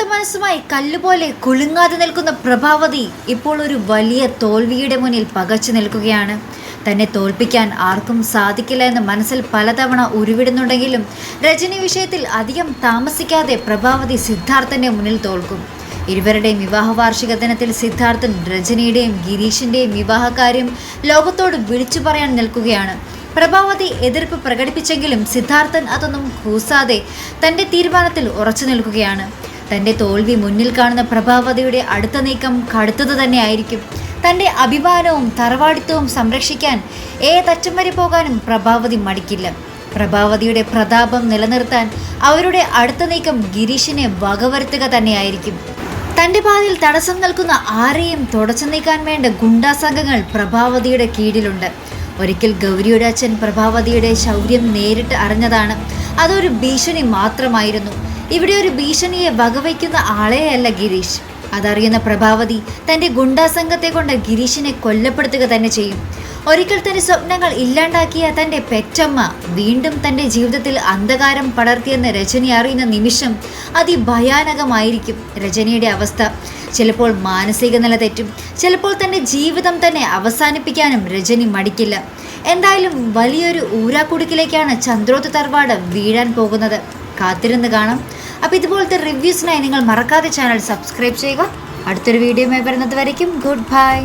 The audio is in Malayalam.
ഇളകാത്ത മനസ്സുമായി കല്ലുപോലെ കുലുങ്ങാതെ നിൽക്കുന്ന പ്രഭാവതി ഇപ്പോൾ ഒരു വലിയ തോൽവിയുടെ മുന്നിൽ പകച്ചു നിൽക്കുകയാണ്. തന്നെ തോൽപ്പിക്കാൻ ആർക്കും സാധിക്കില്ല എന്ന് മനസ്സിൽ പലതവണ ഉരുവിടുന്നുണ്ടെങ്കിലും രജനി വിഷയത്തിൽ അധികം താമസിക്കാതെ പ്രഭാവതി സിദ്ധാർത്ഥന്റെ മുന്നിൽ തോൽക്കും. ഇരുവരുടെയും വിവാഹ വാർഷിക ദിനത്തിൽ സിദ്ധാർത്ഥൻ രജനിയുടെയും ഗിരീഷിന്റെയും വിവാഹകാര്യം ലോകത്തോട് വിളിച്ചു പറയാൻ നിൽക്കുകയാണ്. പ്രഭാവതി എതിർപ്പ് പ്രകടിപ്പിച്ചെങ്കിലും സിദ്ധാർത്ഥൻ അതൊന്നും കൂസാതെ തൻ്റെ തീരുമാനത്തിൽ ഉറച്ചു നിൽക്കുകയാണ്. തൻ്റെ തോൽവി മുന്നിൽ കാണുന്ന പ്രഭാവതിയുടെ അടുത്ത നീക്കം കടുത്തത് തന്നെയായിരിക്കും. തൻ്റെ അഭിമാനവും തറവാടിത്തവും സംരക്ഷിക്കാൻ ഏതറ്റം വരെ പോകാനും പ്രഭാവതി മടിക്കില്ല. പ്രഭാവതിയുടെ പ്രതാപം നിലനിർത്താൻ അവരുടെ അടുത്ത നീക്കം ഗിരീഷിനെ വകവരുത്തുക തന്നെയായിരിക്കും. തൻ്റെ പാതിൽ തടസ്സം നിൽക്കുന്ന ആരെയും തുടച്ചു നീക്കാൻ വേണ്ട ഗുണ്ടാ സംഘങ്ങൾ പ്രഭാവതിയുടെ കീഴിലുണ്ട്. ഒരിക്കൽ ഗൗരിയുടെ അച്ഛൻ പ്രഭാവതിയുടെ ശൗര്യം നേരിട്ട് അറിഞ്ഞതാണ്. അതൊരു ഭീഷണി മാത്രമായിരുന്നു. ഇവിടെ ഒരു ഭീഷണിയെ വകവയ്ക്കുന്ന ആളെയല്ല ഗിരീഷ്. അതറിയുന്ന പ്രഭാവതി തൻ്റെ ഗുണ്ടാ സംഘത്തെ കൊണ്ട് ഗിരീഷിനെ കൊല്ലപ്പെടുത്തുക തന്നെ ചെയ്യും. ഒരിക്കൽ തൻ്റെ സ്വപ്നങ്ങൾ ഇല്ലാണ്ടാക്കിയ തൻ്റെ പെറ്റമ്മ വീണ്ടും തൻ്റെ ജീവിതത്തിൽ അന്ധകാരം പടർത്തിയെന്ന് രജനി അറിയുന്ന നിമിഷം അതിഭയാനകമായിരിക്കും രജനിയുടെ അവസ്ഥ. ചിലപ്പോൾ മാനസിക നില തെറ്റും, ചിലപ്പോൾ തൻ്റെ ജീവിതം തന്നെ അവസാനിപ്പിക്കാനും രജനി മടിക്കില്ല. എന്തായാലും വലിയൊരു ഊരാക്കുടുക്കിലേക്കാണ് ചന്ദ്രോത്ത് തറവാട് വീഴാൻ പോകുന്നത്. കാത്തിരുന്ന് കാണാം. അപ്പോൾ ഇതുപോലത്തെ റിവ്യൂസിനായി നിങ്ങൾ മറക്കാതെ ചാനൽ സബ്സ്ക്രൈബ് ചെയ്യുക. അടുത്തൊരു വീഡിയോയുമായി വരുന്നത് വരയ്ക്കും ഗുഡ് ബൈ.